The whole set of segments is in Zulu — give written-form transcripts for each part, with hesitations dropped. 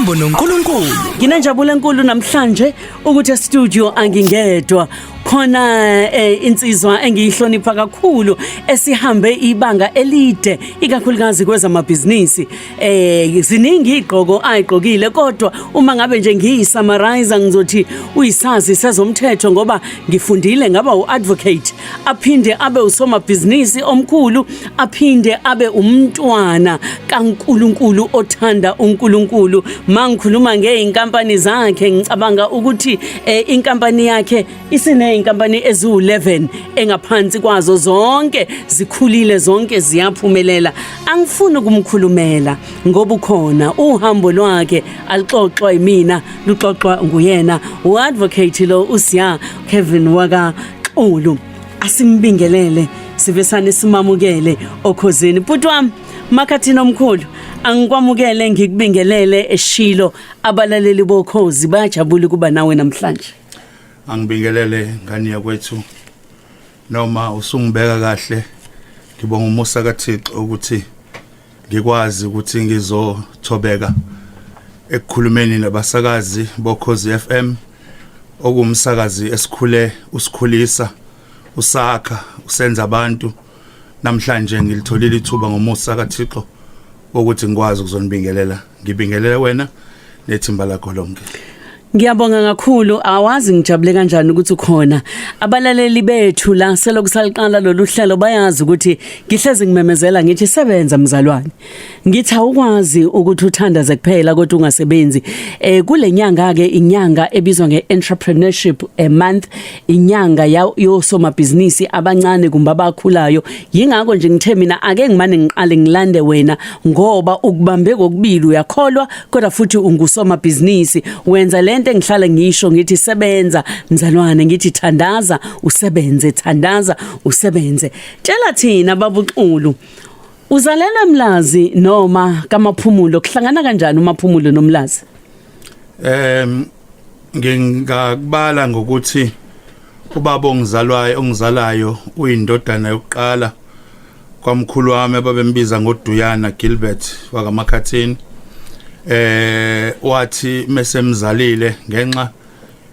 Uhambo noNkulunkulu. Nginenjabulo enkulu namhlanje ukuthi studio angingedwa khona insizwa engiyihlonipha kakhulu esihambe ibanga elide ikakhulukazi kwezamabhizinisi ziningi igqoko ayigqokile kodwa uma ngabe nje ngiyisummarize ngizothi uyisazi sezomthetho ngoba ngifundile ngaba uadvocate aphinde abe usomabhizinisi omkhulu aphinde abe umntwana kaNkulunkulu othanda uNkulunkulu mangikhuluma ngeinkampani zakhe ngicabanga ukuthi inkampani yakhe isine inkampani ezu11 engaphansi kwazo zonke zikhulile zonke ziyaphumelela angifuni ukumkhulumela ngoba ukhona uhambo lwakhe alixoxwa yimina luxoxwa nguyena uadvocate lo uSiya Kevin Xulu asimbingelele sivesane simamukele okhosini bhuti wami makathina omkhulu angikwamukele ngikubingelele eShilo abalaleli bokhozi bayajabula kuba nawe namhlanje angibingelele ngani yakwethu noma usungibeka kahle ngibonga umusa kaThixo ukuthi ngikwazi ukuthi ngizothobeka ekukhulumeni nabasakazi bokhozi FM okumsakazi esikhule usikhulisa usakha usenza abantu namhlanje ngilitholile ithuba ngomusa kaThixo ukuthi ngikwazi ukuzonibingelela ngibingelele wena nethimba lakho lonke. Ngiyabonga kakhulu awazi ngijabule kanjani ukuthi ukhona abalaleli bethu la selokusaliqala lolu hlelo bayazi ukuthi ngihlezi ngimemezela ngithi sebenza mzalwane ngithi awukwazi ukuthi uthandaze kuphela kodwa ungasebenzi kule nyanga ke inyanga ebizwa ngeentrepreneurship month inyanga yosomabhizinisi abancane kumbe abakhulayo yingakho nje ngithe mina ake ngimane ngiqale ngilande wena ngoba ukubambe kokubili uyakholwa kodwa futhi ungusomabhizinisi wenza lento engihlala ngisho ngithi sebenza mzalwane ngithi thandaza usebenze thandaza usebenze tshela thina babuXulu uzalela Mlazi noma kamaphumulo kuhlangana kanjani umaphumulo noMlazi ngingakubala ngokuthi ubaba ongizalayo uyindodana yokuqala kwamkhulu wami ababembiza ngoDuyana Gilbert wakaMakhathini wathi mesemzalile ngenxa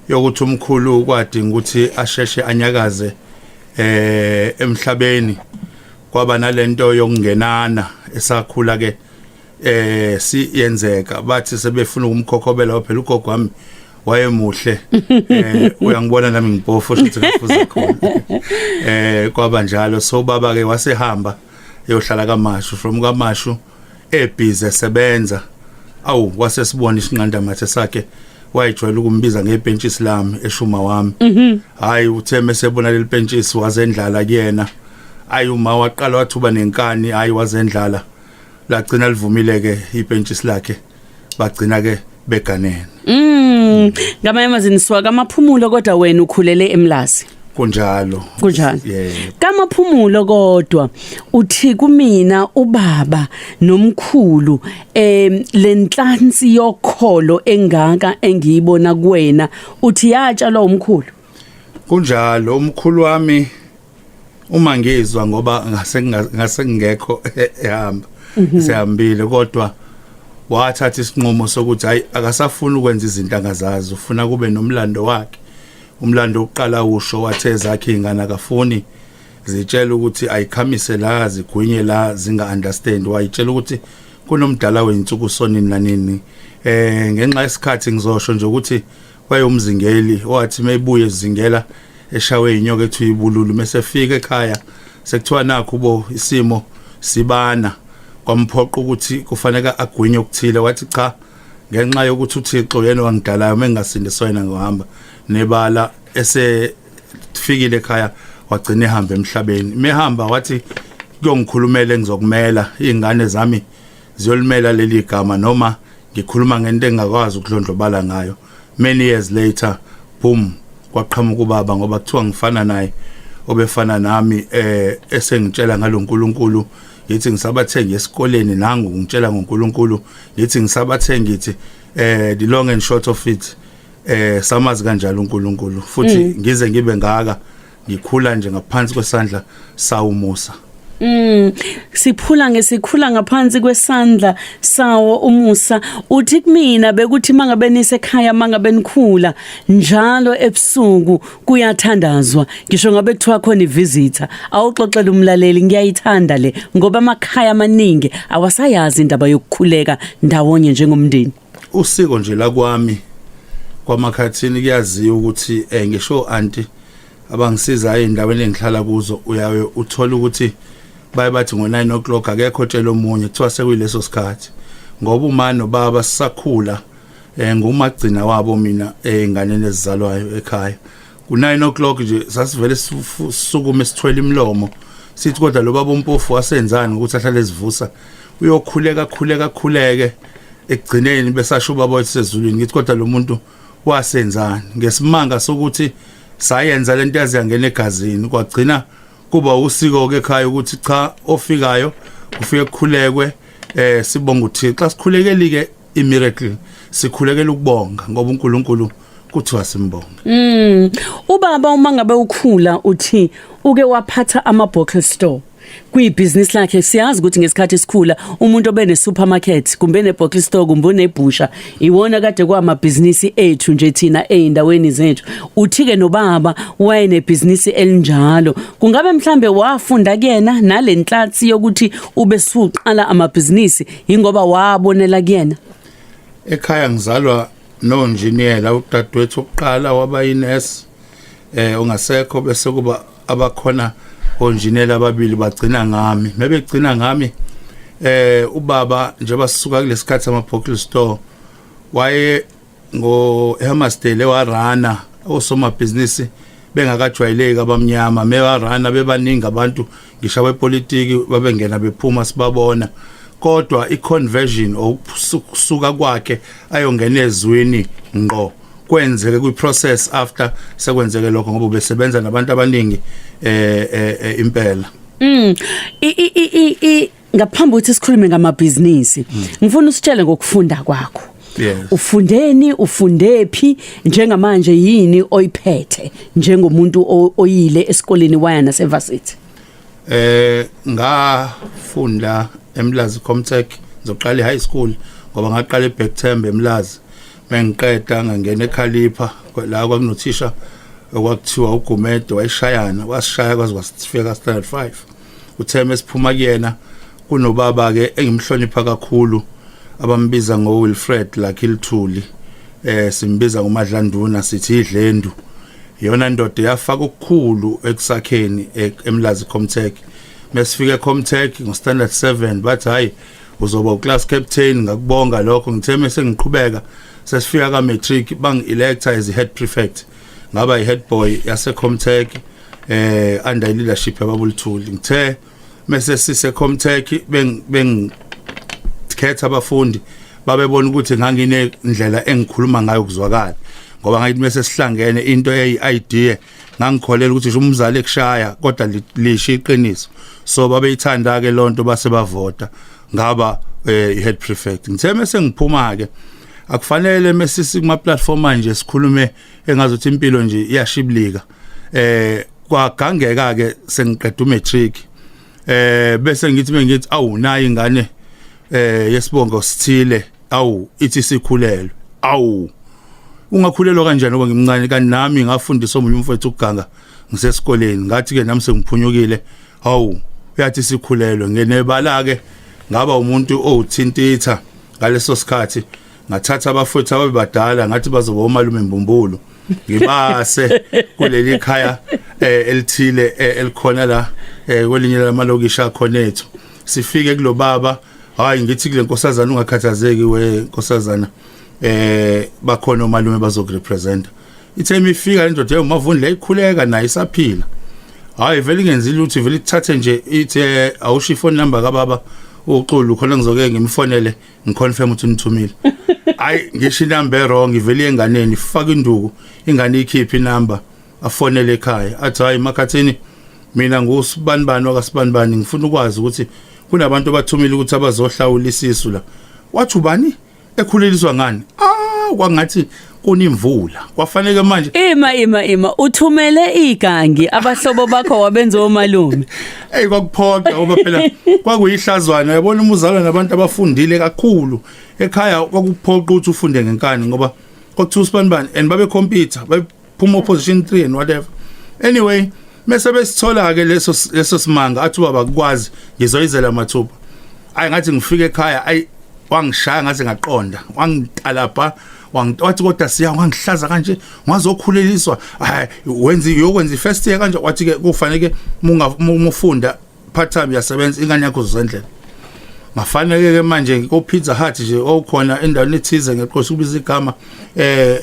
yokuthi umkhulu kwadinga ukuthi asheshe anyakaze emhlabeni kwaba nalento yokungenana esakhula ke siyenzeka bathi sebefuna ukumkhokhobela phela ugogo wami wayemuhle uyangibona nami ngibhofo futhi ngifuza khona kwaba njalo so baba ke wasehamba eyohlala kaMashu from kaMashu ebhizi esebenza awu wasesibona isinqanda mathe sakhe wayijwayela ukumbiza ngebhentshisi lami eshuma wami hayi uthe mesebona leli bhentshisi wazendlala kuyena ayi uma waqala wathuba nenkani hayi wazendlala lagcina livumile ke ibhentshisi lakhe bagcina ke beganene ngamanye amazwi niswa kamaphumulo kodwa wena ukhulele eMlazi kunjalo kamaphumulo kodwa uthi kumina ubaba nomkhulu lenhlansi yokholo engaka engiyibona kuwena uthi yatshalwa umkhulu kunjalo umkhulu wami uma ngizwa ngoba ngase ngekho ehamba sehambile kodwa wathatha isinqumo sokuthi hayi akasafuna ukwenza izinto angazazi ufuna kube nomlando wakhe umlando oqala usho wathe zakhe ingane akafuni zitshela ukuthi ayikhamise la zigwinye la zinga understand wayitshela ukuthi kunomdala weinsuku sonini nanini ngenxa yesikhathi ngizosho nje ukuthi wayomzingeli wathi mayibuye zingela eshawe inyoka ethu ibululu mesefika ekhaya sekuthiwa nakho bo isimo sibana kwamphoqa ukuthi kufanele agwinye ukuthile wathi cha ngenxa yokuthi uThixo yena wangidalayo mengasindiswa yena ngohamba nebala esefikile ekhaya wagcina ehamba emhlabeni mehamba wathi kuyongikhulumela engizokumela izingane zami ziyolimela leli gama noma ngikhuluma ngento engakwazi ukudlondlobala ngayo many years later boom kwaqhamuka ubaba ngoba kuthiwa ngifana naye obefana nami esengitshela ngaloNkulunkulu ngithi ngisabathenga esikoleni nangu ngitshela ngoNkulunkulu ngithi ngisabathenga ngithi the long and short of it samazi kanjalo uNkulunkulu futhi ngize ngibe ngaka ngikhula nje ngaphansi kwesandla sawumusa Sikhula ngaphansi kwesandla sawo umusa. Uthi kumina bekuthi mangabe nisekhaya mangabe nikhula njalo ebusuku kuyathandazwa. Ngisho ngabe kuthiwa khona ivisitor, awuxoxela umlaleli ngiyayithanda le ngoba amakhaya amaningi awasayazi indaba yokukhuleka ndawonye njengomndeni. Usiko nje la kwami kwamakhathini kuyaziwa ukuthi ngisho auntie abangisiza endaweni engihlala kuzo uyawe uthola ukuthi baye bathi ngo9 o'clock akekho tshela omunye kuthiwa sekuyileso sikhathi ngoba uma nobaba sisakhula ngumagcina wabo mina enganeni ezizalwayo ekhaya ku9 o'clock nje sasivele sisukume sithwele imlomo sithi kodwa lo baba uMpofu wasenzani ukuthi ahlale ezivusa khuleke ekugcineni besasho ubaba wethu sezulwini ngithi kodwa lo muntu wasenzani ngesimanga sokuthi sayenza lento yaziyangena egazini kwagcina kuba usiko ke ekhaya ukuthi cha ofikayo kufike kukhulekwe sibonga uThixo xa sikhulekeli ke imiracle sikhulekela ukubonga ngoba uNkulunkulu kuthiwa simbonga. Ubaba uma ngabe ukhula uthi uke waphatha ama-bottle store kuyibusiness lakhe. Siyazi ukuthi ngesikhathi esikhula umuntu obene supermarket kumbe ne bottle store kumbe nebusha iwona kade kwamabhizinisi ethu nje thina eindaweni zethu. Uthi ke nobaba wayene business elinjalo kungabe mhlambe wafunda kuyena nalenhlathi yokuthi ube suqala amabhizinisi ingoba wabonela kuyena. Ekhaya ngizalwa no engineer udadewethu oqala waba ines ongasekho bese kuba abakhona onjinela ababili bagcina ngami mebegcina ngami ubaba njengoba sisuka kulesikhathi sama bottle store waye ngo Hammersdale warana osomabhizinisi bengakajwayeleki abamnyama mewarana bebaningi abantu ngisho abepolitiki babengena bephuma sibabona kodwa iconversion okusuka kwakhe ayongena ezweni ngqo kwenzeke kwiprocess after sekwenzeke lokho ngoba besebenza nabantu abaningi impela. Ngaphambi ukuthi sikhulume ngamabhizinisi ngifuna usitshele ngokufunda kwakho. Yes. Ufundeni ufundephi njengamanje yini oyiphethe njengomuntu oyile esikoleni waya nasevarsity? Ngafunda eMlazi Comtech ngizoqala high school ngoba ngaqala eBacktembe eMlazi mengiqeda ngangena eKhalipa la kwakunothisha okwakuthiwa uGumede wayishayana wasishaya kwaze kwasifika standard 5 utheme siphuma kuyena kunobaba ke engimhlonipha kakhulu abambiza ngoWilfred Lakilthuli simbiza ngoMadlanduna sithi idlendu yona ndoda yafaka ukukhulu ekusakheni eMlazi Comtech mesifike eComtech ngo standard 7 bathi hayi uzoba uclass captain ngakubonga lokho ngitheme sengiqhubeka sesifika ka matric bang elector as head prefect ngaba ihead boy yase Comtech under leadership yababulthuli ngithe mase sise Comtech khetha abafundi babebona ukuthi ngangine indlela engikhuluma ngayo kuzwakala ngoba ngayithi mase sihlangene into eyi-idea ngangikholela ukuthi umzali ekushaya kodwa lisho iqiniso so babeyithanda ke lonto base bavota ngaba head prefect ngithe mase ngiphuma ke akufanele mesisi kuma platform manje sikhulume engazothi impilo nje iyashiblika kwagangeka ke sengiqeda umatric bese ngithi awu nayi ingane yesibongo sithile awu ithi sikhulelwe awu ungakhulelwa kanjani ngoba ngimncane kanti nami ngafundisa omunye umfowethu ukuganga ngisesikoleni ngathi ke nami sengiphunyukile awu uyathi sikhulelwe ngenebala ke ngaba umuntu othintitha ngaleso sikhathi ngathatha abafowethu ababadala ngathi bazoba umalume Mbumbulu ngibase kuleli khaya elithile elikhona la kwelinye lamalokisha akhonethu sifike kulobaba hayi ngithi kule nkosazana ungakhathazeki wenkosazana bakhona omalume bazokurepresent itheme ifika le ndoda umavuni la ikhuleka naye isaphila hayi vele ngenzile ukuthi vele ithathe nje ithi awusho phone number kababa uxulu khona ngizoke ngimfonele ngiconfirm ukuthi nithumile hayi ngisho inumber wrong ivele enganeni faka induku ingane ikhipha inumber afonele ekhaya athi hayi makhathini mina ngusibani wakasibani ngifuna ukwazi ukuthi kunabantu abathumile ukuthi abazohlawula isisu la wathi ubani ekhuleliswa ngani kwangathi kunimvula kwafanele manje ima uthumele igangi abahlobo bakho wabenza omalume kwakuphoqa ngoba phela kwakuyihlazwana yabona umuzalwa nabantu abafundile kakhulu ekhaya kwakuphoqa ukuthi ufunde ngenkani ngoba kwakuthiwa usibanibani and babe computer baphuma opposition 3 and whatever anyway mase besithola ke leso simanga athi baba kukwazi ngizoyizela mathupha ngathi ngifike ekhaya wangishaya ngaze ngaqonda wangitalapha wathi kodwa Siya wangihlaza kanje ngazokhuleliswa yokwenza first year kanje wathi ke kufanele mufunda part time yasebenza ingane yakho zendlela ngafanele ke manje ko Pizza Hut nje okhona endaweni ethize ngeqosha kubiza igama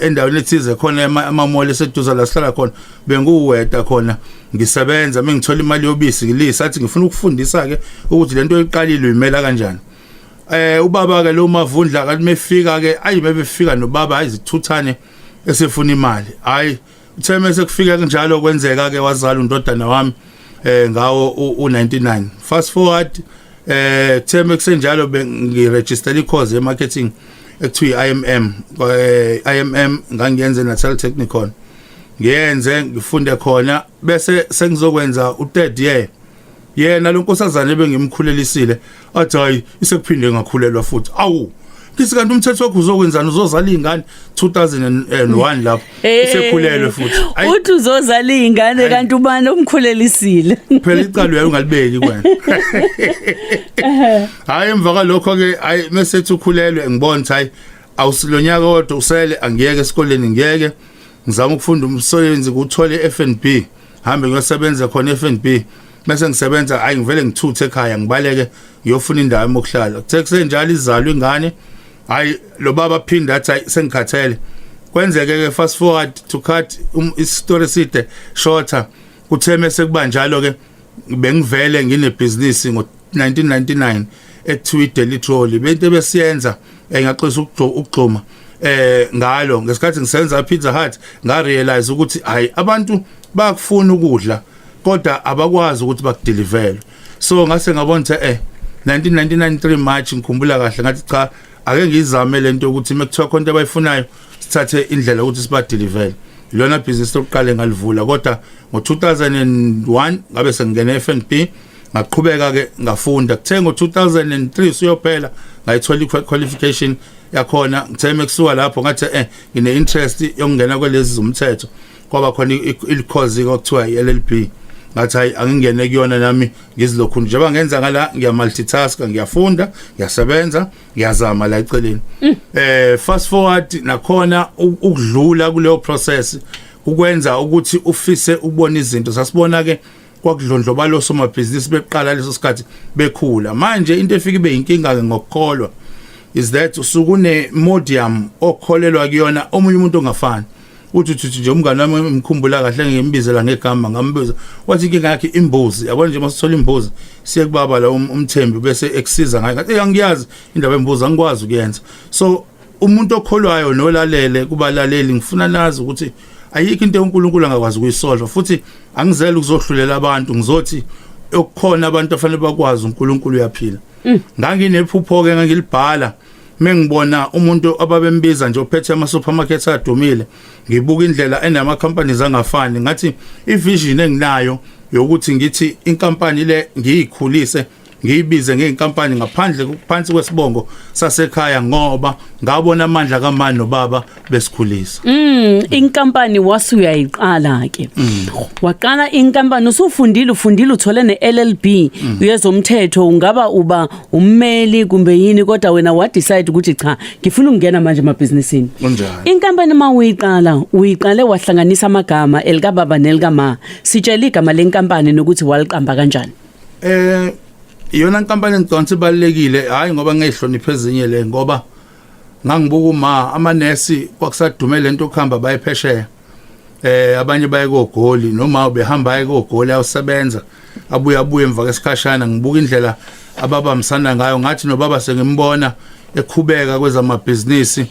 endaweni ethize khona amamole eseduza la sihlala khona benguweda khona ngisebenza mengithola imali yobisi ngilisa athi ngifuna ukufundisa ke ukuthi lento eqalile uyimela kanjani ubaba ke lo mavundla kanti mefika ke bebefika nobaba izithuthane esefuna imali uthe mase kufika kanjalo kwenzeka ke wazala undodana wami ngawo u99 fast forward theme kusenjalo bengiregister icourse yemarketing ekuthiwa IMM ngangiyenze Natal Technikon ngiyenze ngifunde khona bese sengizokwenza u3rd year yena lo nkosazana bengimkhulelisile athi hayi isekuphinde ngakhulelwa futhi ngithi kanti umthetho wakho uzokwenzana uzozala ingane 2001 lapho isekhulelwe futhi uthi uzozala ingane kanti ubani omkhulelisile phela icalo yayo ungalibeki kwena emva kalokho ke mesethi ukhulelwe ngibona ukuthi awusilonyaka kodwa usele angiyeke esikoleni ngiyeke ngizama ukufunda umsebenzi kuthole FNB hambe ngiyosebenza khona FNB bese ngisebenza ngivele ngithuthe ekhaya ngibaleke ngiyofuna indawo yokuhlala kuthe kusenjalo izalwa ingane lo baba phinda athi sengikhathele kwenzeke ke fast forward to cut istory side shorter kuthe mase kuba njalo ke bengivele nginebusiness ngo1999 ekuthiwa Daily Trolley bento besiyenza ngaxisa ukugxuma ngalo ngesikhathi ngisebenza Pizza Hut ngarealize ukuthi abantu bakufuna ukudla kodwa abakwazi ukuthi bakudeliver so ngase ngabona ukuthi 1999 March ngikhumbula kahle ngathi cha ake ngizame lento ukuthi mekuthiwa khona abayifunayo sithathe indlela ukuthi sibadeliver lona business lokuqala ngalivula kodwa ngo2001 ngabe sengena FNB ngaqhubeka ke ngafunda kuthe ngo2003 siyophela ngayithola qualification yakhona ngithe mekusuka lapho ngathi ngine interest yokungena kwelezi zomthetho kwaba khona icourse okuthiwa iLLB ngathi angingene kuyona nami ngizilokhu njengoba ngenza ngala ngiyamultitask ngiyafunda ngiyasebenza ngiyazama la eceleni fast forward nakhona ukudlula kuleyo process ukwenza ukuthi ufise ukubona izinto sasibona ke kwakudlondlobalo somabhizinisi beqala leso sikhathi bekhula manje into efika ibe inkinga ke ngokukholwa is that usukune medium okholelwa kuyona omunye umuntu ongafani uthi nje umngane wami umkhumbula kahle ngembizela ngegama ngambiza wathi inkinga yakhe imbuzi yabona nje masithola imbuzi siye kubaba la umthembi bese ekusiza ngayo ngathi angiyazi indaba embuzi angikwazi ukuyenza so umuntu okholwayo nolalele kubalaleli ngifuna nazi ukuthi ayikho into uNkulunkulu angakwazi ukuyisolve futhi angizele ukuzohlulela abantu ngizothi okukhona abantu afanele bakwazi uNkulunkulu uyaphila nganginephupho ke ngangilibhala mengibona umuntu ababembiza nje ophethe ama supermarkets adumile ngibuka indlela enama companies angafani ngathi ivision enginayo yokuthi ngithi inkampani le ngiyikhulise ngiyibize ngeinkampani ngaphandle kuphansi kwesibongo sasekhaya ngoba ngabona amandla kaMani noBaba besikhulisa inkampani wasuyayiqala ke waqala inkampani ufundile uthole neLLB uyezomthetho ungaba uba ummeli kumbe yini kodwa wena wa decide ukuthi cha ngifuna ukungena manje emabhizinisini inkampani uyiqale wahlanganisa amagama elika baba nelika ma sitshela igama lenkampani nokuthi waliqamba kanjani iyona inkampani ngidonse balekile hayi ngoba ngehloniphe ezinye le ngoba ngangibuka uma amanesi kwakusadumele lento okuhamba bayephesheya abanye baye kogoli noma behamba baye kogoli awusebenza abuye emva kwesikhashana ngibuka indlela ababamsana ngayo ngathi nobaba sengimbona ekhubeka kwezamabhizinisi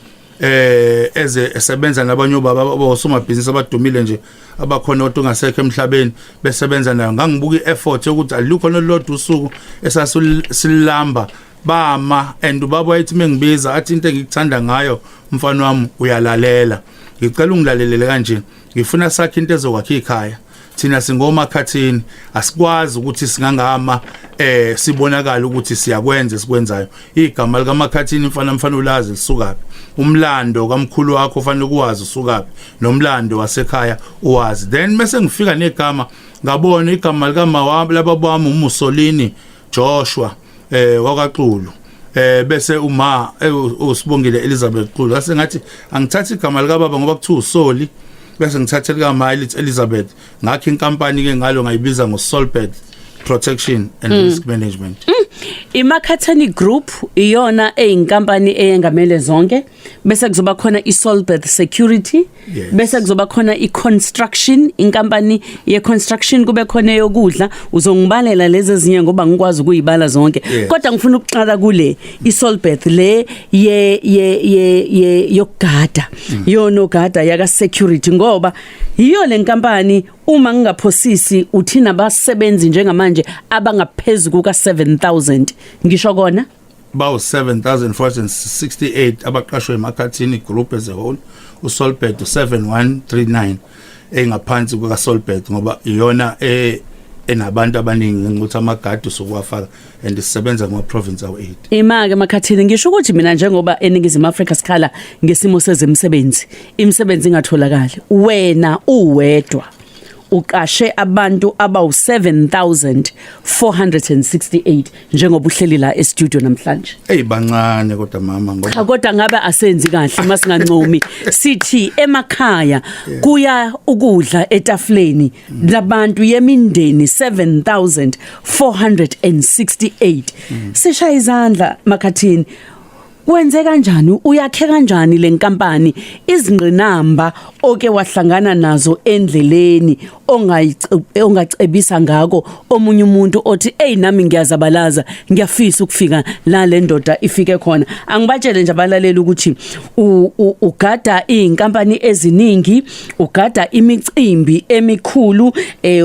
esebenza nabanye obaba abosomabhizinisi abadumile nje abakhona odwa ngasekho emhlabeni besebenza nayo ngangibuka ieffort yokuthi alukho nolodwa usuku esasilamba bama and ubaba wayethi mengibiza athi into engikuthanda ngayo mfana wami uyalalela ngicela ungilalelele kanje ngifuna sakhe into ezokwakha ikhaya thina singomakhathini asikwazi ukuthi singangama sibonakala ukuthi siyakwenza sikwenzayo igama likamakhathini mfana ulazi lisukaphi umlando kamkhulu wakho fanele ukwazi usukaphi nomlando wasekhaya uwazi then bese ngifika negama ngabona igama likamawami lababami uMussolini Joshua wakaXulu bese uma usibongile Elizabeth Xulu ase ngathi angithatha igama likababa ngoba kuthiwa uSoli bese ngithatha ligama Elizabeth ngakho inkampani ke ngalo ngayibiza ngoSolbet Protection and Risk Management. iMakhathani Group iyona eyinkampani eyengamele zonke bese kuzoba khona iSolbet Security bese kuzoba khona iConstruction inkampani yeConstruction kube khona yokudla uzongibalela lezi ezinye ngoba ngikwazi ukuyibala zonke kodwa ngifuna ukuqala kule iSolbet le ye yokugada yonogada yaka security ngoba iyo le nkampani uma ngingaphosisi uthina basebenzi njengamanje abangaphezulu kuka 7000 ngisho kona bawu 7468 abaqashwe eMakhathini Group as a whole uSolbet 7139 engaphansi kuka Solbet ngoba iyona enabantu abaningi ngokuthi amagadi sokuwafaka and sisebenza ngama province awu 8 imake eMakhathini ngisho ukuthi mina njengoba eningizimu Afrika sikhala ngesimo sezemisebenzi imisebenzi ingatholakala wena uwedwa uqashe abantu abawu 7468 njengoba uhleli la e-studio namhlanje bancane kodwa mama ngoba kodwa ngabe asenzi kahle masingancomi sithi emakhaya kuya ukudla etafuleni labantu yemindeni 7468 sishaya izandla Makhathini wenze kanjani uyakhe kanjani le nkampani izingqinamba oke wahlangana nazo endleleni ongacebisa ngako omunye umuntu othi nami ngiyazabalaza ngiyafisa ukufika la le ndoda ifike khona angibatshele nje abalaleli ukuthi ugada inkampani eziningi ugada imicimbi emikhulu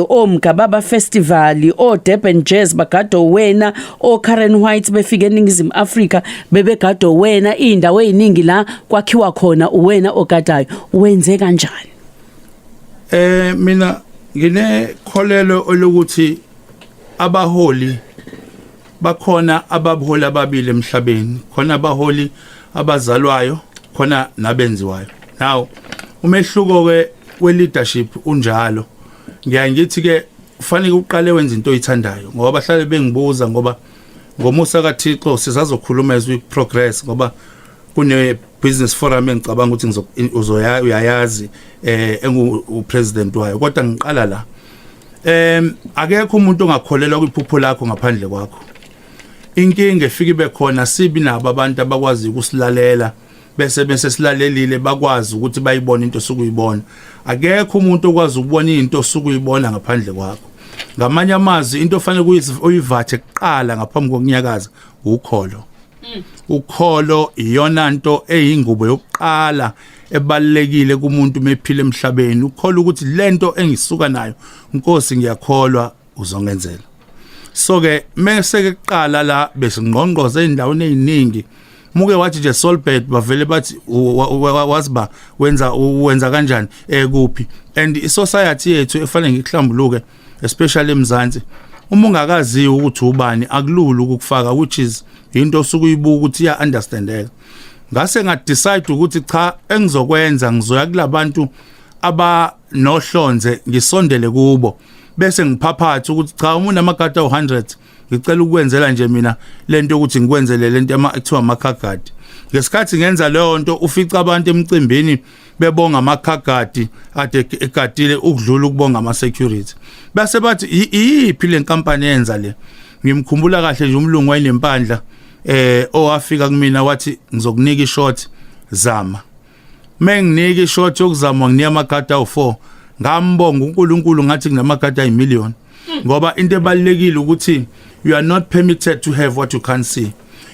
omgababa festival Durban Jazz bagado wena Karen White befike eningizimu Afrika bebegado wena indawo eziningi la kwakhiwa khona wena ogadayo wenze kanjani mina ngine kholelo olokuthi abaholi bakhona abaholi ababili emhlabeni khona abaholi abazalwayo khona nabenziwayo now umehluko we leadership unjalo ngiyangithi ke kufanele uqale wenza into oyithandayo ngoba bahlale bengibuza ngoba ngomusa kaThixo sizazokhuluma as we progress ngoba kune business forum engicabanga ukuthi uyayazi engu president wayo kodwa ngiqala la akekho umuntu ongakholelwa kwiphupho lakho ngaphandle kwakho inkinga efika ibe khona sibi nabo abantu abakwazi ukusilalela bese silalelile bakwazi ukuthi bayibone into sokuyibona akekho umuntu okwazi ukubona into sokuyibona ngaphandle kwakho ngamanye amazwi into ofanele uyivathe kuqala ngaphambi kokunyakaza ukholo ukholo iyona nto eyingubo yokuqala ebalekile kumuntu mephile emhlabeni ukholo ukuthi lento engisuka nayo Nkosi ngiyakholwa uzongenzela so ke mase ke kuqala la bese ngqongqoze endaweni eziningi muke wathi nje Solbet bavele bathi waziba wenza kanjani kuphi and isociety yethu efanele ngikuhlambuluke especially eMzansi uma ungakaziwi ukuthi ubani akulula ukufaka which is into osukuyibuka ukuthi iya understandeka ngase ngadecide ukuthi cha engizokwenza ngizoya kulabantu abanohlonze ngisondele kubo bese ngiphaphatha ukuthi cha uma unamagada u100 ngicela ukwenzela nje mina lento ukuthi ngikwenzele lento ekuthiwa amakhagadi ngesikhathi ngenza leyo nto ufica abantu emcimbini bebonga amakhagadi ade egadile ukudlula ukubonga ama security base bathi iyiphi le nkampani yenza le ngimkhumbula kahle nje umlungu wayinempandla owafika kumina wathi ngizokunika ishort zama menginika ishort yokuzama nginika amagada u4 ngambonga uNkulunkulu ngathi kunamagada ayimillion ngoba into ebalekile ukuthi you are not permitted to have what you can't see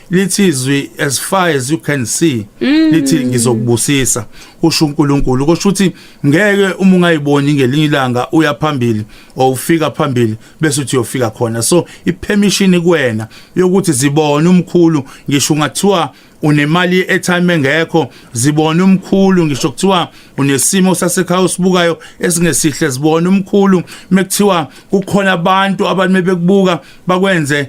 lithi izwi as far as you can see lithi ngizokubusisa usho uNkulunkulu kusho ukuthi ngeke uma ungayiboni ngelinye ilanga uya phambili or ufika phambili bese uthi uyofika khona so ipermission kuwena yokuthi zibone umkhulu ngisho ungathiwa unemali etime engekho zibone umkhulu ngisho kuthiwa unesimo sasekhaya usibukayo esingesihle zibone umkhulu mekuthiwa kukhona abantu abamebekubuka bakwenze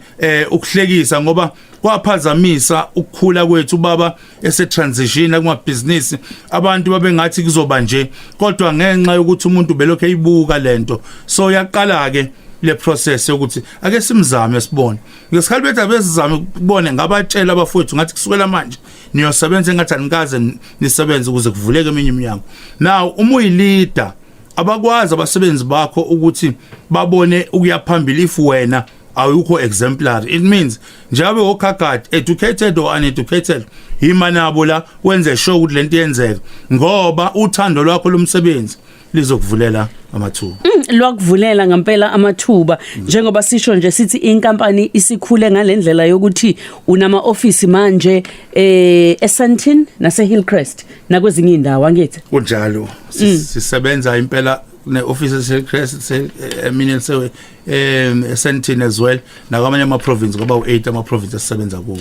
ukuhlekisa ngoba kwaphazamisa ukukhula kwethu baba ese transition kumabhizinisi abantu babengathi kuzoba nje kodwa ngenxa yokuthi umuntu belokho eyibuka lento so yaqala ke le process yokuthi ake simzame sibone ngesikhathi bethu abesizame ukubone ngabatshela abafowethu ngathi kusukela manje niyosebenza engathi anikaze nisebenze ukuze kuvuleke eminye iminyango now uma uyileader abakwazi abasebenzi bakho ukuthi babone ukuya phambili if wena awukho exemplary it means njengabe okhagadi educated or uneducated imanabo la wenze sure ukuthi lento yenzeke ngoba uthando lwakho lomsebenzi lizokuvulela amathuba lwakuvulela ngempela amathuba njengoba sisho nje sithi inkampani isikhule ngalendlela yokuthi unama office manje eSandton nase Hillcrest nakwezinye indawo angithi kunjalo sisebenza impela ne offices eHillcrest mina eSandton as well nakwamanye ama province ngoba u8 ama province asebenza kuwo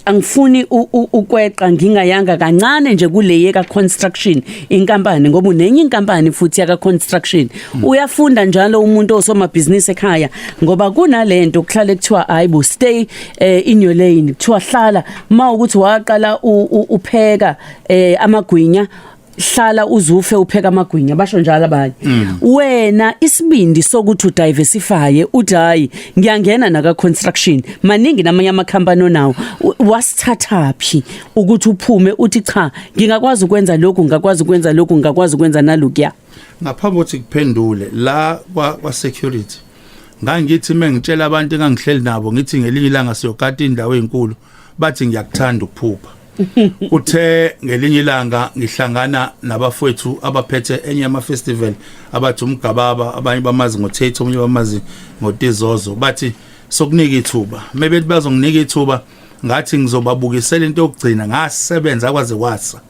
angifuni ukweqa ngingayanga kancane nje kuleye ka construction inkampani ngoba unenye inkampani futhi yaka construction uyafunda njalo umuntu osomabhizinisi ekhaya ngoba kunalento kuhlale kuthiwa hayibo stay in your lane kuthiwa hlala mawukuthi waqala upheka amagwinya hlala uzufe upheka amagwinya basho njalo abanye wena isibindi sokuthi udiversify uthi hayi ngiyangena naka construction maningi namanye amakhampani onawo wasithatha phi ukuthi uphume uthi cha ngingakwazi ukwenza lokhu ngakwazi ukwenza lokhu ngakwazi ukwenza nalokho ngaphambi kokuthi kuphendule la kwa security ngangithi mengitshela abantu engangihleli nabo ngithi ngelinye ilanga siyokata indawo ezinkulu bathi ngiyakuthanda ukuphupha uthe ngelinye ilanga ngihlangana nabafowethu abaphethe enye ama festival abathi umgababa abanye bamazi ngoThetho omunye bamazi ngoTizozo bathi sokunika ithuba maybe bazonginika ithuba ngathi ngizobabukisela into yokugcina ngasebenza kwaze kwasa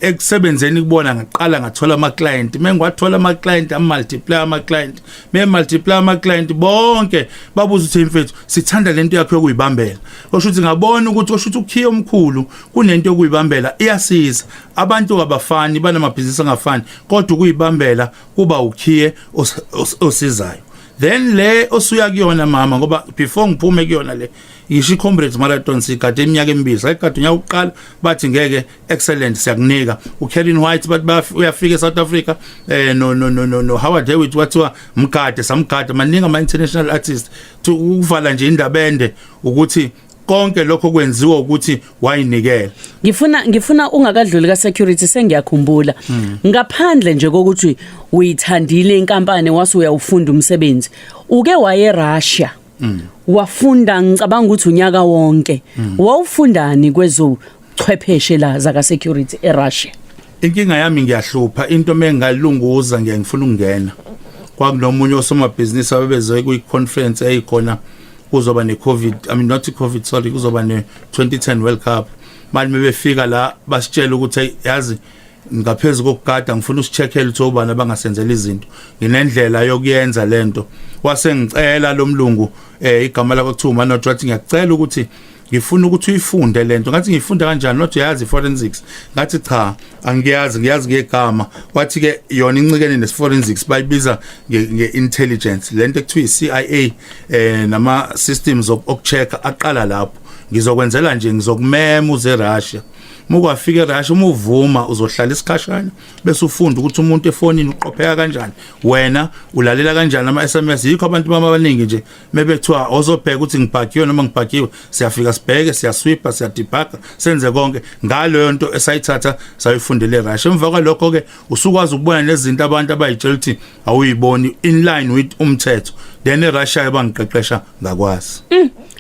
ekusebenzeni kubona ngaqala ngathola ama client mengwathola ama client multiply ama client multiply ama client bonke babuza ukuthi mfethu sithanda lento yakho yokuyibambela osho ukuthi ngabona ukuthi osho ukuthi ukhiye omkhulu kunento yokuyibambela iyasiza abantu abafani banamabhizinisi angafani kodwa ukuyibambela kuba ukhiye osizayo then le osuya kuyona mama ngoba before ngiphume kuyona le yishi comrades marathon sikade iminyaka emibili sayikade unyaka uqala bathi ngeke excellent siyakunika uKevin White bathi uyafika eSouth Africa no Howard Hewitt wathiwa mgade samgade maningi ama international artists ukuvala nje indaba ende ukuthi konke lokho kwenziwa ukuthi wayinikela ngifuna ungakadluli ka security sengiyakhumbula ngaphandle nje kokuthi uyithandile inkampani wase uyawufunda umsebenzi uke waye Russia wafunda ngicabanga ukuthi unyaka wonke wawufundani kwezochwepheshe la zaka security eRussia inkinga yami ngiyahlupha into mengalunguza ngiyangifuna ukungena kwakunomunye osomabhizinisi abebeze kuyiconference eyikhona kuzoba ne-COVID, not i-COVID, sorry, kuzoba ne-2010 World Cup. Manje mebefika la basitshela ukuthi yazi ngaphezulu kokugada ngifuna usicheckele ukuthi obani abangasenzela izinto. Nginendlela yokuyenza lento. Wase ngicela lo mlungu igama lakho kuthiwa uManothi wathi ngiyacela ukuthi ngifuna ukuthi uyifunde lento ngathi ngifunda kanjani not yazi forensics ngathi cha angiyazi ngegama wathi ke yona incikene ne-forensics bayibiza nge-intelligence lento ekuthiwa i-CIA nama systems okuchecka aqala lapho ngizokwenzela nje ngizokumema uze eRussia mukwafika eRussia umuvuma uzohlala isikhashana bese ufunda ukuthi umuntu efonini uqopheka kanjani wena ulalela kanjani ama SMS yikho abantu bama abaningi nje mebethiwa ozobheka ukuthi ngibhakiwe noma ngibhakiwe siyafika sibheke siyaswipa siyadebugger senze konke ngalo nto esayithatha sayifundele eRussia emva kwalokho ke usukwazi ukubona nezinto abantu abayitshela ukuthi awuyiboni in line with umthetho then eRussia bangiqeqesha ngakwazi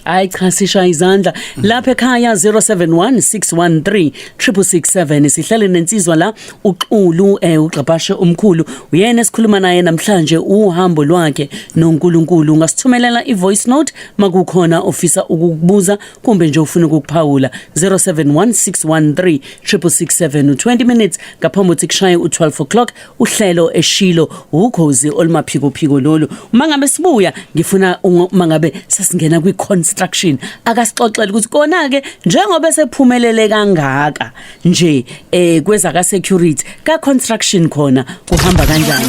Hayi cha sisha izandla lapha ekhaya 0716136667 sihlale nensizwa la uXulu uGqabashe umkhulu uyena esikhuluma naye namhlanje uhambo lwakhe noNkulunkulu ungasithumelela ivoice note makukhona ofisa ukukubuza kumbe nje ufuna ukukuphawula 0716136667 u20 minutes ngaphambi kokuthi kushaye u12 o'clock uhlelo eshilo ukhozi olumaphiko phiko lolu mangabe sibuya ngifuna mangabe sasingena kwi-construction akasixoxela ukuthi kona ke njengoba sephumelele kangaka nje kwezaka security ka construction khona kuhamba kanjani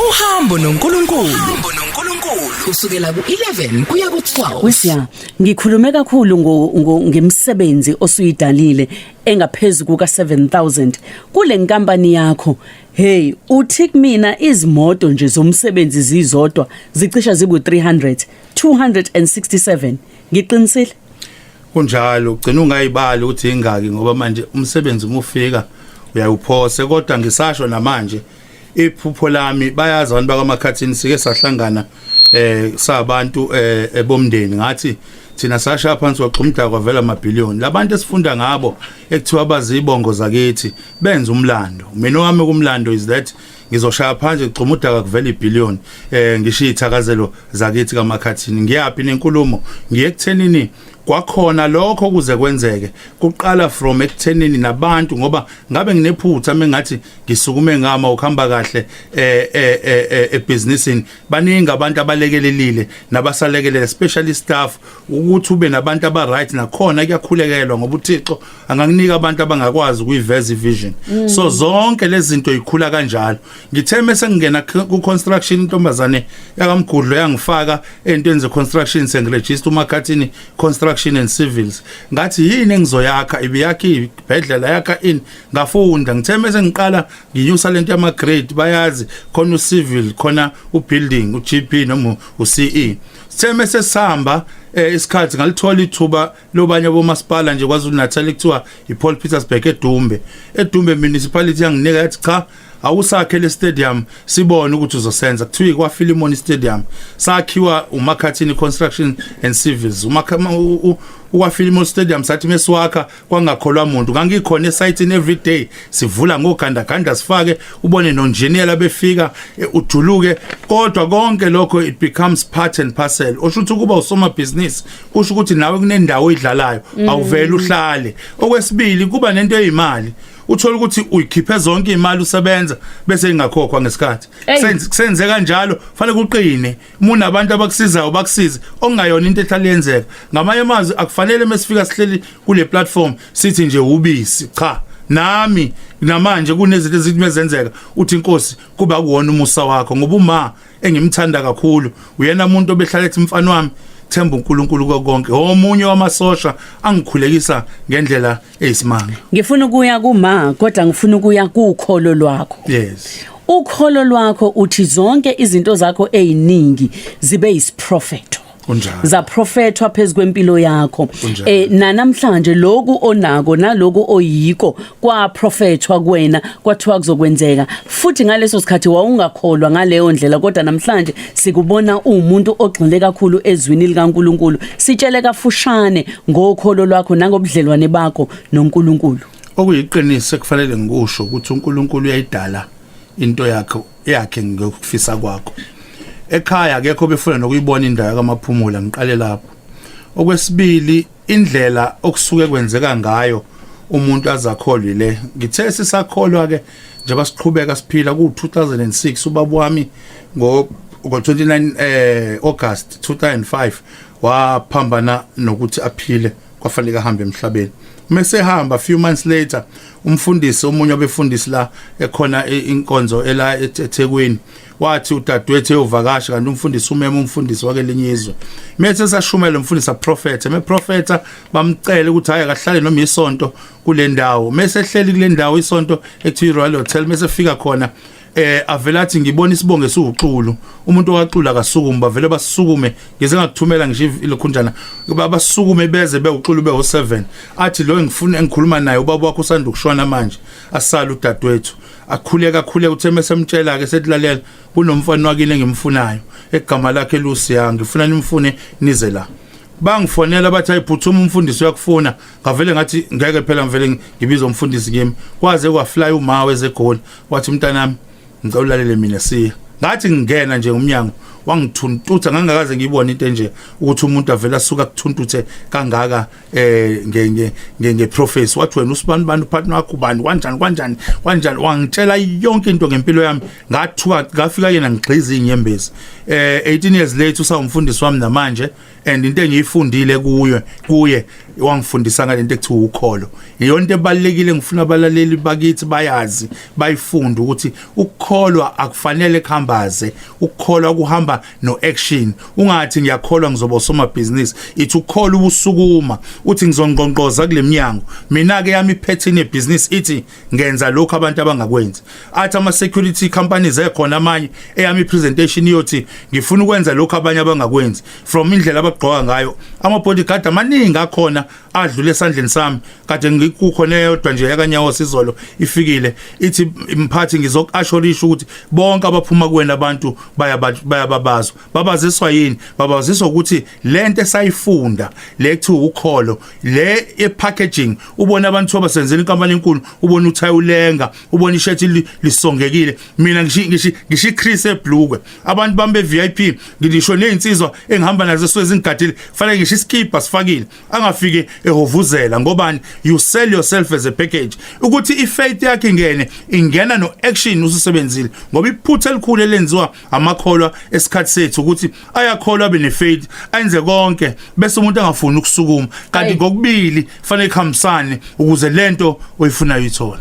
uhambo noNkulunkulu kusukela ku11 kuya ku12 wesiya ngikhulume kakhulu ngemsebenzi osuyidalile engaphezulu kuka 7000 kule nkampani yakho. Hey, uthi kumina izimoto nje zomsebenzi zizodwa zicisha zibu 267 ngiqinisile kunjalo ugcina ungayibali ukuthi ingaki ngoba manje umsebenzi umufika uyawuphose kodwa ngisasho namanje iphupho lami bayazi abantu bakamakhathini sike sahlangana sabantu ebomndeni ngathi thina sasha phansi waqhumda kwavela amabhillion labantu esifunda ngabo ekuthiwa bazibongo zakithi benza umlando mina wami kumlando is that ngizoshaya phansi ecumuda akuvela ibhillion ngishiya ithakazelo zakithi kamakhathini ngiyapi nenkulumo ngiye ekuthenini kwakhona lokho kuze kwenzeke kuqala from ekuthenini nabantu ngoba ngabe nginephutha mengathi ngisukume ngama ukuhamba kahle ebusinessini baningi abantu abalekelelile nabasalekelele especially staff ukuthi ube nabantu aba right nakhona kuyakhulekelwa ngoba uThixo angakunika abantu abangakwazi ukuyiveza ivision so zonke lezi zinto ikhula kanjalo ngithe mase ngingena ku construction intombazane yakamgudlo yangifaka entweni ze construction sengiregister umakhathini construction and civils ngathi yini engizoyakha ibiyakhi ibhedlela yakha in ngafunda ngithe mase ngiqala nginyusa lento yama grade bayazi khona ucivil khona ubuilding uGP noma uCE sithe mase sihamba isikhathi ngalithola ithuba lobanye bomasipala nje kwaZulu Natal ekuthiwa iPaul Petersburg eDumbe municipality yanginika yathi cha awusakhe le stadium sibone ukuthi uzosenza kuthiwa kwa Philemon Stadium sakhiwa umakhathini construction and civils uwa Philemon Stadium sathi mesiwakha kwangakholwa umuntu ngangikhona esite every day sivula ngogandaganda sifake ubone nonjiniyela befika ujuluke kodwa konke lokho it becomes part and parcel oshuthi kuba usomabhizinisi kusho ukuthi nawe kunendawo oyidlalayo awuvela uhlale okwesibili kuba nento eyimali uthola ukuthi uyikhiphe zonke imali usebenza bese ingakhokhwa ngesikhathi senze kanjalo fanele kuqine muna abantu abakusizayo bakusize okungayona into ehlala yenzeka ngamanye amazwi akufanele mesifika sihleli kule platform sithi nje ubisi cha nami namanje kunezinto ezimezenzeka uthi inkosi kuba kuwona umusa wakho ngoba uma engimthanda kakhulu uyena umuntu obehlala ethi mfana wami themba uNkulunkulu konke omunye wamasosha angikhulekisa ngendlela eyisimanga ngifuna ukuya kuma kodwa ngifuna ukuya kukholo lwakho yes ukholo lwakho uthi zonke izinto zakho eziningi zibe yisiprofeto za profetwa phezukwempilo yakho namhlanje lokhu onako naloku oyiko kwa profetwa kuwena kwathiwa kuzokwenzeka futhi ngaleso sikhathi wawungakholwa ngaleyo ndlela kodwa namhlanje sikubona umuntu ogxile kakhulu ezwini likaNkulunkulu sitshele kafushane ngokholo lwakho nangobudlelwane bakho noNkulunkulu okuyiqiniso kufanele ngikusho ukuthi uNkulunkulu uyayidala into yakhe ngokufisa kwakho ekhaya akekho befuna nokuyibona indawo kamaphumulo ngiqale lapho okwesibili indlela okusuke kwenzeka ngayo umuntu azakholwe le ngithe sisakholwa ke njengoba siqhubeka siphila ku2006 ubaba wami ngo29 August 2005 waphambana nokuthi aphile kwafanele ahambe emhlabeni mesehamba few months later umfundisi omunye wabefundisi la ekhona inkonzo ela eThekwini wathi udadewethu eyovakasha kanti umfundisi umfundisi wake lenyizwe methe sashumela umfundisi aprofeta meprofeta bamcela ukuthi hayi akahlale noma isonto kule ndawo mesehleli kule ndawo isonto ekuthiwa Royal Hotel mesefika khona avela athi ngibona isibonge suuxulu umuntu owaxula akasukume bavele basukume ngeze ngakuthumela ngisho ilokhunjana basukume beze beuxulu beho7 athi lo engikhuluma naye ubaba wakho usanda ukushona manje asala udadewethu akhule uthe mesemtshela ke sethilalela kunomfana wakile ngimfunayo egama lakhe Lusiya ngifuna nimfune nize la bangifonela bathi ayiphuthuma umfundisi uyakufuna ngavele ngathi ngeke phela ngivele ngibiza umfundisi kimi kwaze kwafly umawe ezegoli wathi mntanami ngicela ulalele mina Siya ngathi ngingena nje umnyango wangithuntutha ngangakaze ngibone into enje ukuthi umuntu avela asuka kuthuntuthe kangaka ngeprofesi wathi wena usibani bani partner wakho bani kanjani wangitshela yonke into ngempilo yami ngathuka ngafika yena ngigxiza inyembezi 18 years later usawumfundisi wami namanje and into engiyifundile kuye wangifundisa ngalento ekuthiwa ukholo iyonto ebalekile ngifuna abalaleli bakithi bayazi bayifunde ukuthi ukukholwa akufanele khambaze ukukholwa kuhamba no action ungathi ngiyakholwa ngizoba usomabhizinisi ithi ukukholwa ubusukuma uthi ngizongqonqoza kulemnyango mina ke yami iphethe business ithi ngenza lokho abantu abangakwenzi athi ama security companies ekhona amanye eyami presentation yothi ngifuna ukwenza lokho abanye abangakwenzi from indlela abagqoka ngayo ama bodyguard amaningi akhona adlule esandleni sami kade ngikukhona eyodwa nje yakanyawo sizolo ifikile ithi imphathi ngizokuashorisha ukuthi bonke abaphuma kuwena abantu bayababazwa babaziswa yini babaziswa ukuthi lento esayifunda le kuthiwa ukholo le epackaging ubona abantu abasenzela inkampani enkulu ubona uthaya ulenga ubona ishirt lisongekile mina ngishi Chris eBlue abantu bambe VIP ngisho nezinsizwa engihamba nazo ezingadile fanele ngisho iskipa sifakile angafike ehovuzela ngobani you sell yourself as a package ukuthi ifaith yakhe ingena no action usisebenzile ngoba iphutha elikhulu elenziwa amakholwa esikhathi sethu ukuthi ayakholwa benefaith ayenze konke bese umuntu angafuni ukusukuma kanti ngokubili fanele ikhambisane ukuze lento oyifunayo uyithola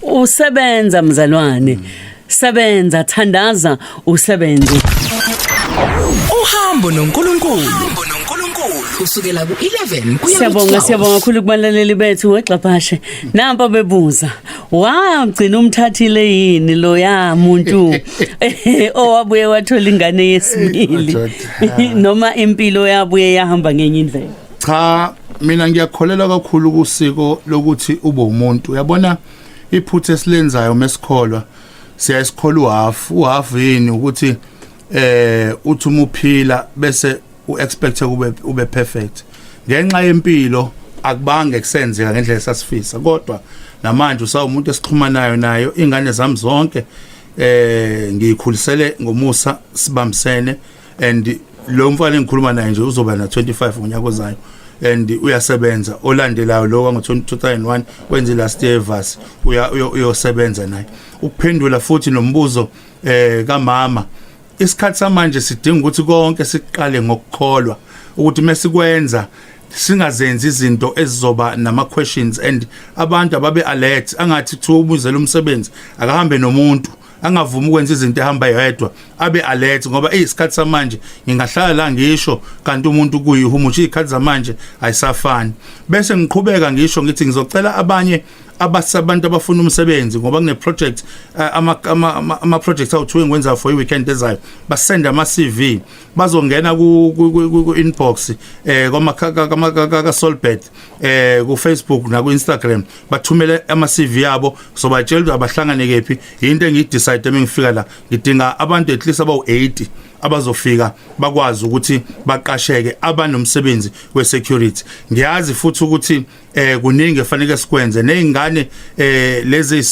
usebenza mzalwane sebenza thandaza usebenze uhambo noNkulunkulu kusukela ku11 kuya Siyabonga kakhulu kubalaleli bethu wexaphashe nampa bebuza wagcina umthathile yini lo ya muntu owabuye wathola ingane yesibili noma impilo yabuye yahamba ngenye indlela cha mina ngiyakholelwa kakhulu kusiko lokuthi ube umuntu uyabona iphuthe esilenzayo mesikholwa siyasikholwa uhafu yini ukuthi uthi umuphila bese uexpect ube perfect ngenxa yempilo akubange kusenzeka ngendlela esasifisa kodwa namanje usawumuntu esixhumanayo nayo ingane zami zonke ngikhulisele ngomusa sibambisene and lo mfana engikhuluma naye nje uzoba na 25 ngonyaka ozayo and uyasebenza olandelayo lo wango 2001 wenze last year verse uyosebenza naye ukuphendula futhi nombuzo kamama isikhathi samanje sidinga ukuthi konke siqale ngokukholwa ukuthi mesikwenza singazenzi izinto ezizoba nama questions and abantu ababe alert angathi kuthiwa ubuzela umsebenzi akahambe nomuntu angavumi ukwenza izinto ehamba yedwa abe alert ngoba isikhathi samanje ngingahlala la ngisho kanti umuntu kuyihumutsha izikhathi zamanje ayisafani bese ngiqhubeka ngisho ngithi ngizocela abanye abasabantu abafuna umsebenzi ngoba kune project ama projects awuthiwe ngwenza for iweekend ezayo basenda ama CV bazongena ku inbox ka Solbet ku Facebook na ku Instagram bathumele ama CV yabo sobatshela ukuthi abahlangane kephi into engidecide mengifika la ngidinga abantu at least abawu80 abazofika bakwazi ukuthi baqasheke abanomsebenzi we-security ngiyazi futhi ukuthi kuningi efanele sikwenze nezingane lezi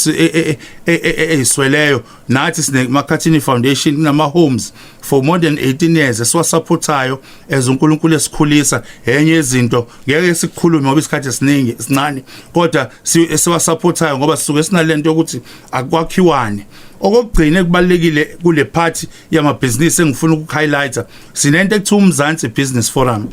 ezisweleyo nathi sine Makhathini Foundation nama homes for more than 18 years esiwasupportayo uNkulunkulu esikhulisa enye izinto ngeke sikhulume ngoba isikhathi esiningi sincane kodwa esiwasupportayo ngoba sisuke sinalento ukuthi akwakhiwane okugcina kubalekile kule party yamabhizinisi engifuna ukuhighlighta sinento ekuthiwa uMzansi Business Forum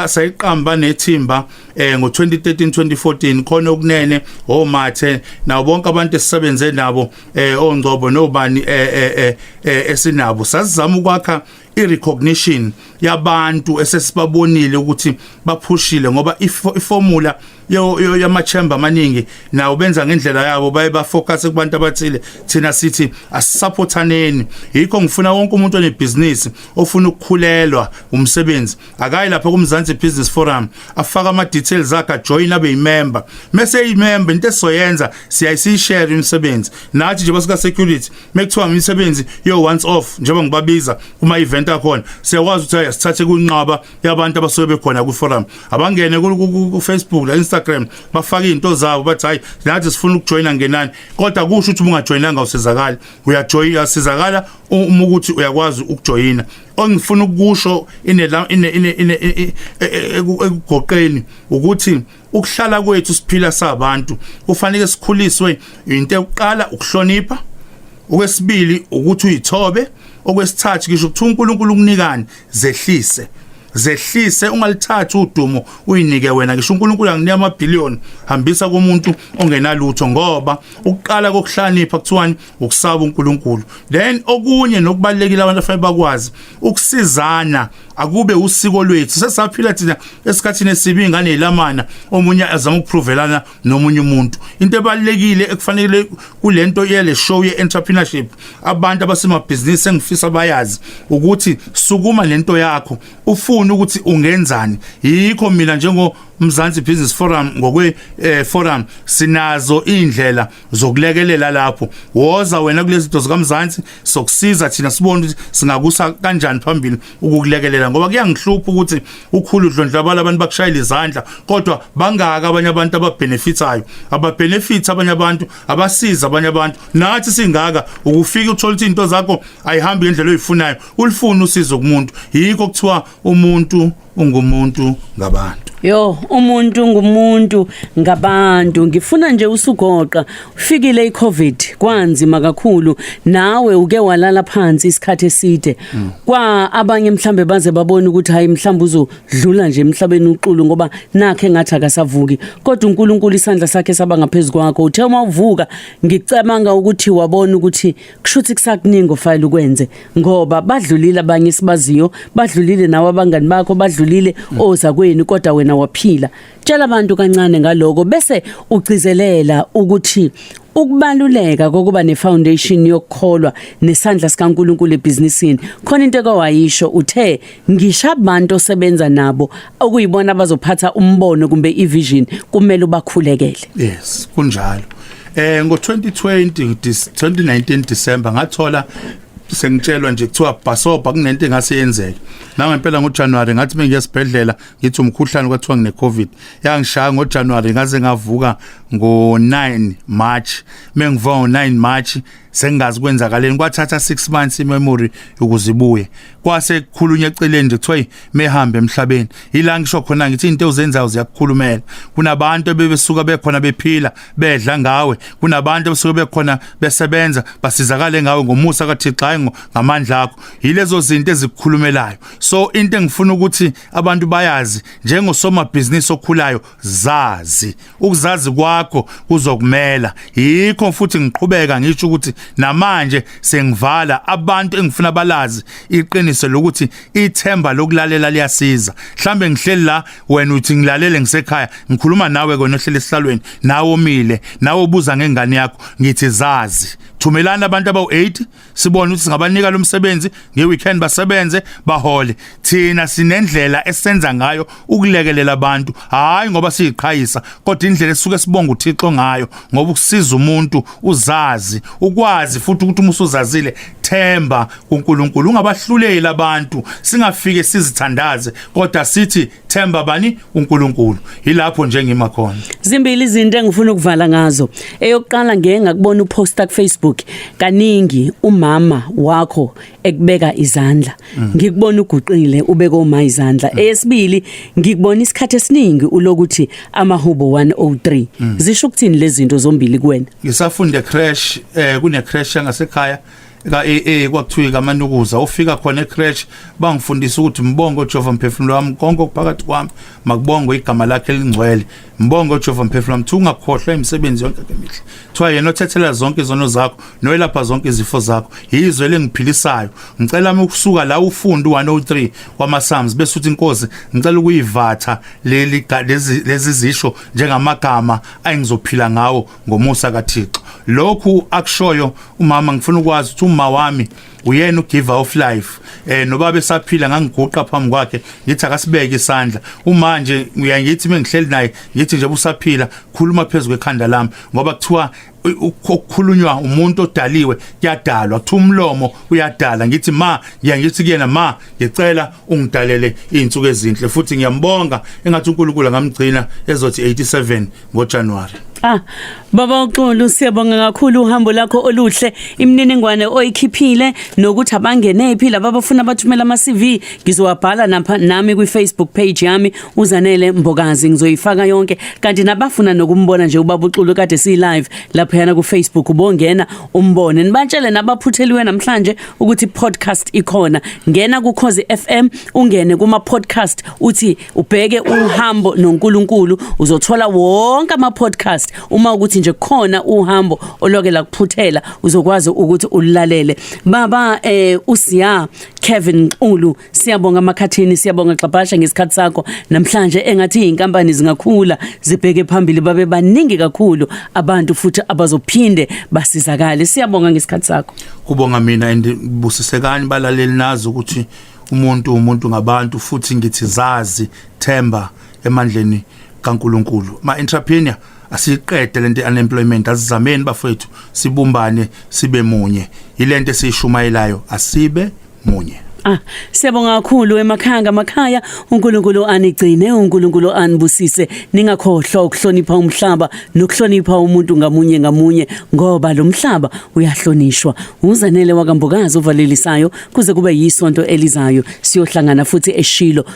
sayiqamba nethimba ngo2013 2014 khona okunene omathe nawo bonke abantu esisebenze nabo ongcobo nobani esinabo sasizama ukwakha irecognition yabantu esesibabonile ukuthi baphushile ngoba iformula yama chamber amaningi nawo benza ngendlela yabo baye bafocus kubantu abathile thina sithi asupportaneni yikho ngifuna wonke umuntu onebusiness ofuna ukukhulelwa umsebenzi akayi lapha kuMzansi Business Forum afaka ama details akhe join abe member mase imember into esoyenza siyayishare umsebenzi nathi nje basika security mekuthiwa umsebenzi yo once off njengoba ngibabiza kuma event akhona siyakwazi ukuthi sithathe kunqaba yabantu abasuke bekhona ku forum abangene ku Facebook la Instagram bafaka izinto zabo bathi hayi nathi sifuna ukujoina ngenani kodwa kusho ukuthi ungajoinanga usizakala uyajoina uyasizakala uma ukuthi uyakwazi ukujoina ongifuna ukusho ekugoqeni ukuthi ukuhlala kwethu siphila sabantu kufanele sikhuliswe into yokuqala ukuhlonipha okwesibili ukuthi uyithobe okwesithathu ngisho ukuthi uNkulunkulu ukunikani zehlise ungalithatha udumo uyinike wena ngisho uNkulunkulu anginika amabhillion hambisa kumuntu ongenalutho ngoba ukuqala kokuhlanipha kuthiwani ukusaba uNkulunkulu then okunye nokubalekile abantu afanele bakwazi ukusizana akube usiko lwethu sesaphila thina esikhathini esibi ingane ezilamana omunye azama ukuprovelana nomunye umuntu into ebalekile ekufanele kulento yele show ye entrepreneurship abantu abasemabhizinisi engifisa bayazi ukuthi sukuma lento yakho ufuna ukuthi ungenzani yikho mina njengo Mzansi Business Forum ngokwe forum sinazo indlela zokulekelela lapho woza wena kulezi zinto zikaMzansi sokusiza thina sibone ukuthi singakusa kanjani phambili ukukulekelela ngoba kuyangihlupha ukuthi ukhulu udlondlabala abantu bakushayela izandla kodwa bangaka abanye abantu ababenefitayo ababenefit abanye abantu abasiza abanye abantu nathi singaka ukufika uthola izinto zakho ayihambi ngendlela oyifunayo ulifuna usizo kumuntu yikho kuthiwa umuntu ungumuntu ngabantu Yo umuntu ngumuntu ngabantu ngifuna nje usugoqa ufikile iCovid kwanzima kakhulu nawe uke walala phansi isikhathi eside kwa abanye mhlambe baze babone ukuthi hayi mhlambe uzodlula nje emhlabeni uqulu ngoba nakhe ngathi akasavuki kodwa uNkulunkulu isandla sakhe saba ngaphezulu kwakho uthe uma uvuka ngicabanga ukuthi wabona ukuthi kushuthi kusakuningi ofile ukwenze ngoba badlulile abanye sibaziyo badlulile nawe abangani bakho badlulile ozakweni kodwa wena waphila tshela abantu kancane ngaloko bese ugcizelela ukuthi ukubaluleka kokuba nefoundation yokukholwa nesandla sikaNkulunkulu ebusinessini khona into ekawayisho uthe ngisho abantu osebenza nabo okuyibona abazophatha umbono kumbe ivision kumele ubakhulekele yes kunjalo ngo2019 December ngathola sengitshelwa nje kuthiwa bhasoba kunento engase yenzeke nangempela ngoJanuary ngathi mengiyesibhedlela ngithi umkhuhlane kwathiwa ngine COVID yangishaya ngoJanuary ngaze ngavuka ngo9 March mengivuka ngo9 March sengazi kwenzakaleni kwathatha 6 months imemory ukuzibuye kwase kukhulunywa eceleni nje kuthiwa mehambe emhlabeni ila ngisho khona ngithi into ozenzayo ziyakukhulumela kunabantu ebebesuka bekhona bephila bedla ngawe kunabantu besuka bekhona besebenza basizakale ngawe ngomusa kaThixo hayi ngamandla akho yilezo zinto ezikukhulumelayo so into engifuna ukuthi abantu bayazi njengosomabhizinisi okhulayo zazi ukuzazi kwakho kuzokumela yikho futhi ngiqhubeka ngisho ukuthi namanje sengivala abantu engifuna balazi iqiniso lokuthi ithemba lokulalela liyasiza mhlambe ngihleli la wena uthi ngilalele ngisekhaya ngikhuluma nawe kona ohlele esihlalweni nawe omile nawe ubuza ngengane yakho ngithi zazi thumelana abantu abawu8 sibone ukuthi singabanika lo msebenzi ngeweekend basebenze bahole thina sinendlela esenza ngayo ukulekelela abantu hayi ngoba siyiqhayisa kodwa indlela esuke sibonga uThixo ngayo ngoba ukusiza umuntu uzazi ukwazi futhi ukuthi umusuzazile themba kuNkulunkulu ungabahluleli abantu singafike sizithandaze kodwa sithi themba bani uNkulunkulu ilapho nje ngima khona zimbili izinto engifuna ukuvala ngazo eyokuqala ngeke ngakubona uposta ku Facebook kaningi umama wakho ekubeka izandla ngikubona uguqile ubeka uma izandla eyesibili ngikubona isikhathi esiningi ulokuthi amahubo 103 zisho ukuthini lezi zinto zombili kuwena ngisafunda crash kune crash yangasekhaya ka kwakuthiwa kaManukuza ufika khona ecrash bangifundisa ukuthi mbongo Jehova mphefumulo wami konke okuphakathi kwami makubonge igama lakhe elingcwele mbongo Jehova mphefumulo wami ungakhohlwa imisebenzi yonke emihle thiwa yena othethela zonke izono zakho noyelapha zonke izifo zakho yizwe lengiphilisayo ngicela ukusuka la ufunda u103 kwamaSpsalms bese uthi inkosi ngicela ukuyivatha lezi zisho njengamagama ayingizophila ngawo ngomusa kaThixo lokhu akushoyo umama ngifuna ukwazi ukuthi uma wami uyena ugiver of life nobaba esaphila ngangiguqa phambi kwakhe ngithi akasibeke isandla manje uyangithi mengihleli naye ngithi nje usaphila khuluma phezulu kwekhanda lami ngoba kuthiwa ukukhulunywa umuntu odaliwe kuyadalwa kuthi umlomo uyadala ngithi ngithi kuyena ngicela ungidalele izinsuku ezinhle futhi ngiyambonga engathi uNkulunkulu ngamgcina ezothi 87 ngoJanuary. Baba uXulu siyabonga kakhulu uhambo lakho oluhle imininingwane oyikhiphile nokuthi abangenephi laba abafuna bathumela ama CV ngizowabhala nami kwi Facebook page yami uZanele Mbokazi ngizoyifaka yonke kanti nabafuna nokumbona nje ubaba uXulu kade si live lapha yana ku Facebook ubongena umbone nibatshele nabaphutheliwe namhlanje ukuthi podcast ikhona ngena ku Khosi FM ungene kuma podcast uthi ubheke uhambo noNkulunkulu uzothola wonke ama podcast uma ukuthi nje khona uhambo olokela kuphuthela uzokwazi ukuthi ulalele baba uSiya Kevin Xulu siyabonga amakhathini siyabonga xabasha ngesikhathi sakho namhlanje engathi inkampani zingakhula zibheke phambili babe baningi kakhulu abantu futhi abazophinde basizakale siyabonga ngesikhathi sakho kubonga mina andibusisekani balaleli nazi ukuthi umuntu ngabantu futhi ngithi zazi themba emandleni kaNkulunkulu entrepreneur asiqede lento unemployment asizameni bafethu sibumbane sibe munye ilento esishumayelayo asibe munye siyabonga kakhulu emakhaya uNkulunkulu anigcine uNkulunkulu anibusise ningakhohlwa ukuhlonipha umhlaba nokuhlonipha umuntu ngamunye ngoba lo mhlaba uyahlonishwa uZanele wakambokazi uvalelisayo kuze kube yisonto elizayo siyohlangana futhi eShilo